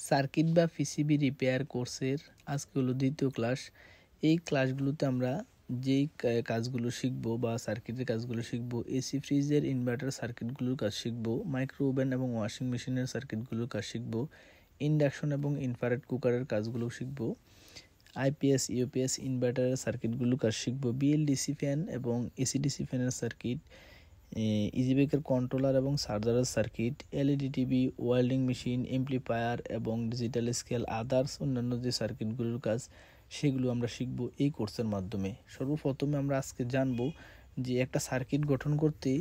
Circuit বা PCB repair কোর্সের আজকে হলো দ্বিতীয় ক্লাস। এই ক্লাসগুলোতে আমরা যেই কাজগুলো শিখবো বা সার্কিটের কাজগুলো শিখবো, এসি ফ্রিজের ইনভার্টার সার্কিটগুলোর কাজ শিখবো, মাইক্রো ওভেন এবং ওয়াশিং মেশিনের সার্কিটগুলোর কাজ শিখবো, ইন্ডাকশন এবং ইনফ্রারেড কুকারের কাজগুলো শিখবো, আইপিএস ইউপিএস ইনভার্টারের সার্কিটগুলোর কাজ শিখবো, বিএলডিসি ফ্যান এবং এসিডিসি ফ্যানের সার্কিট, ইজিবেকের কন্ট্রোলার এবং চার্জারের circuit, LED TV, welding machine, amplifier এবং ডিজিটাল স্কেল আদার্স অন্যান্য যে সার্কিটগুলোর কাজ সেগুলো আমরা শিখব এই কোর্সের মাধ্যমে। সর্বপ্রথমে আমরা আজকে জানব যে একটা সার্কিট গঠন করতে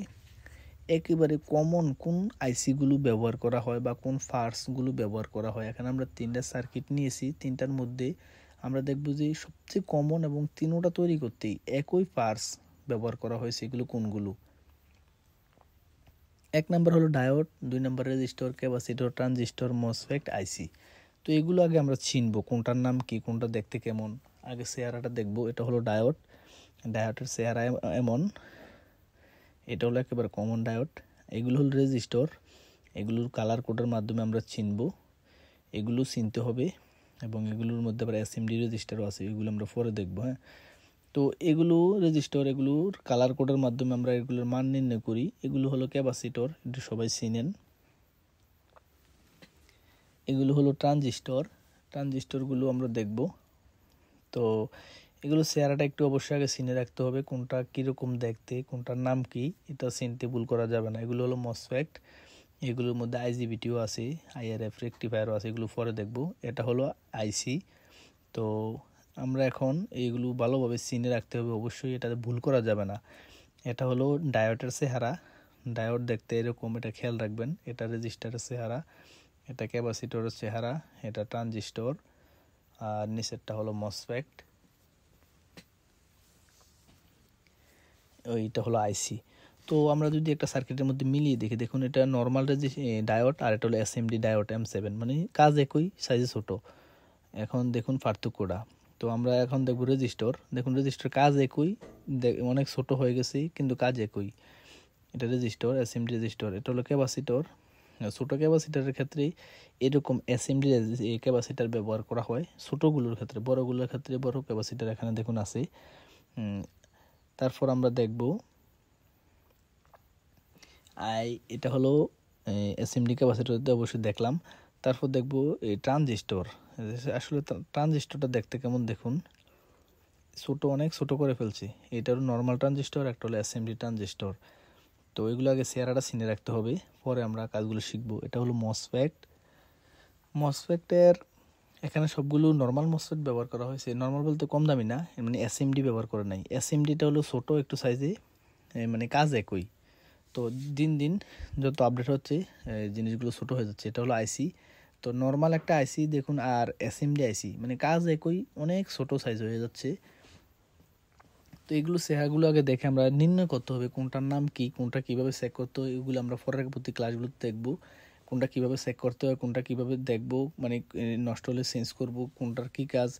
একেবারে কমন কোন আইসিগুলো ব্যবহার করা হয় বা কোন পার্টসগুলো ব্যবহার করা হয়। এখানে আমরা তিনটা সার্কিট নিয়েছি, তিনটার মধ্যে আমরা দেখব যে সবচেয়ে কমন এবং তিনোটা তৈরি করতেই একই পার্টস ব্যবহার করা হয়, সেগুলো কোনগুলো। এক নাম্বার হলো ডায়োড, দুই number resistor, capacitor, transistor, MOSFET, IC. তো এগুলো আগে আমরা চিনবো কোনটার নাম কি, কোনটা দেখতে কেমন। আগে চেহারাটা দেখবো। এটা হলো ডায়োড, ডায়োডের চেহারা এমন, এটা হলো একেবারে কমন ডায়োড। এগুলো হলো রেজিস্টর, এগুলোর কালার কোডের মাধ্যমে আমরা চিনবো, এগুলো চিনতে হবে। এবং এগুলোর মধ্যে আবার এসএমডি রেজিস্টারও আছে, এগুলো আমরা পরে দেখবো। হ্যাঁ, তো এগুলো রেজিস্টর, এগুলোর কালার কোডের মাধ্যমে আমরা এগুলোর মান নির্ণয় করি। এগুলো হলো ক্যাপাসিটর, এটা সবাই চিনেন। এগুলো হলো ট্রানজিস্টর, ট্রানজিস্টরগুলো আমরা দেখব। তো এগুলো চেহারাটা একটু অবশ্যই আগে চিনে রাখতে হবে, কোনটা কীরকম দেখতে, কোনটার নাম কি, এটা চিনতে ভুল করা যাবে না। এগুলো হলো মসফেট, এগুলোর মধ্যে আইজিবিটিও আছে, আইআরএফ রেকটিফায়ারও আছে, এগুলো পরে দেখব। এটা হলো আইসি। তো আমরা এখন এইগুলো ভালোভাবে চিনে রাখতে হবে, অবশ্যই এটাতে ভুল করা যাবে না। এটা হলো ডায়োডের চেহারা, ডায়োড দেখতে এরকম, এটা খেয়াল রাখবেন। এটা রেজিস্টারের চেহারা, এটা ক্যাপাসিটরের চেহারা, এটা ট্রানজিস্টর, আর নিচেরটা হলো মসফেট, ওইটা হলো আইসি। তো আমরা যদি একটা সার্কিটের মধ্যে মিলিয়ে দেখি, দেখুন এটা নর্মাল ডায়োড আর এটা হলো এসএমডি ডায়োড M7, মানে কাজ একই, সাইজে ছোট। এখন দেখুন পার্থক্যটা। তো আমরা এখন দেখব রেজিস্টর, দেখুন রেজিস্টর কাজ একই, অনেক ছোট হয়ে গেছে কিন্তু কাজ একই। এটা রেজিস্টর, এসএমডি রেজিস্টর। এটা হলো ক্যাপাসিটর, ছোটো ক্যাপাসিটারের ক্ষেত্রে এরকম এসএমডি ক্যাপাসিটার ব্যবহার করা হয় ছোটোগুলোর ক্ষেত্রে, বড়গুলোর ক্ষেত্রে বড় ক্যাপাসিটার এখানে দেখুন আছে। তারপর আমরা দেখব এটা হলো এসএমডি ক্যাপাসিটর, অবশ্যই দেখলাম। তারপর দেখব এই ট্রানজিস্টর। আসলে ট্রানজিস্টরটা দেখতে কেমন দেখুন, ছোটো, অনেক ছোটো করে ফেলছি। এটা হলো নর্মাল ট্রানজিস্টর, একটা হলো এসএমডি ট্রানজিস্টর। তো এগুলো আগে চেহারাটা চিনে রাখতে হবে, পরে আমরা কাজগুলো শিখবো। এটা হলো মসফেট, মসফেটের এখানে সবগুলো নর্মাল মসফেট ব্যবহার করা হয়েছে। নর্মাল বলতে কম দামি না, মানে এসএমডি ব্যবহার করে নাই। এসএমডিটা হলো ছোটো একটু সাইজে, মানে কাজ একই। তো দিন দিন যত আপডেট হচ্ছে জিনিসগুলো ছোটো হয়ে যাচ্ছে। এটা হলো আইসি। তো নর্মাল একটা আইসি দেখুন আর এসএমডি আইসি, মানে কাজ একই, অনেক ছোটো সাইজ হয়ে যাচ্ছে। তো এগুলো চেহারাগুলো আগে দেখে আমরা নির্ণয় করতে হবে কোনটার নাম কি, কোনটা কীভাবে চেক করতে হয়। এগুলো আমরা পরবর্তী ক্লাসগুলোতে দেখব, কোনটা কীভাবে চেক করতে হয়, কোনটা কীভাবে দেখব, মানে নষ্ট হলে চেঞ্জ করব, কোনটার কী কাজ,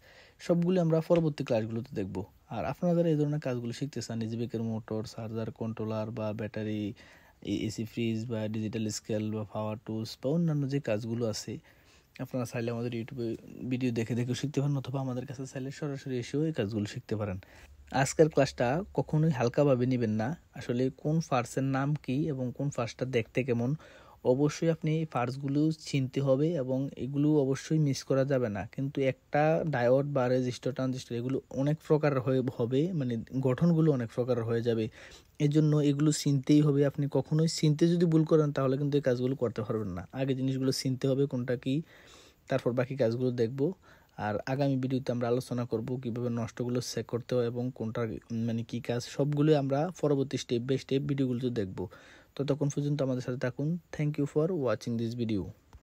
সবগুলো আমরা পরবর্তী ক্লাসগুলোতে দেখব। আর আপনারা যারা এই ধরনের কাজগুলো শিখতে চান, ইজিবেকের মোটর, চার্জার, কন্ট্রোলার বা ব্যাটারি, এসি ফ্রিজ বা ডিজিটাল স্কেল বা পাওয়ার টুলস বা অন্যান্য যে কাজগুলো আছে, আপনারা চাইলে আমাদের ইউটিউবে ভিডিও দেখে দেখেও শিখতে পারেন, অথবা আমাদের কাছে চাইলে সরাসরি এসেও এই কাজগুলো শিখতে পারেন। আজকের ক্লাসটা কখনোই হালকাভাবে নেবেন না। আসলে কোন ফার্সের নাম কি এবং কোন ফার্সটা দেখতে কেমন, অবশ্যই আপনি এই ফার্সগুলো চিনতে হবে এবং এগুলো অবশ্যই মিস করা যাবে না। কিন্তু একটা ডায়োড বা রেজিস্টর, ট্রানজিস্টর এগুলো অনেক প্রকার হবে, মানে গঠনগুলো অনেক প্রকার হয়ে যাবে। এর জন্য এগুলো চিনতেই হবে। আপনি কখনোই চিনতে যদি ভুল করেন তাহলে কিন্তু এই কাজগুলো করতে পারবেন না। আগে জিনিসগুলো চিনতে হবে কোনটা কি, তারপর বাকি কাজগুলো দেখব। আর আগামী ভিডিওতে আমরা আলোচনা করব কিভাবে নষ্টগুলো চেক করতে হয় এবং কোনটা মানে কী কাজ, সবগুলো আমরা পরবর্তী স্টেপ বাই স্টেপ ভিডিওগুলো দেখব। ততক্ষণ পর্যন্ত আমাদের সাথে থাকুন। Thank you for watching this video.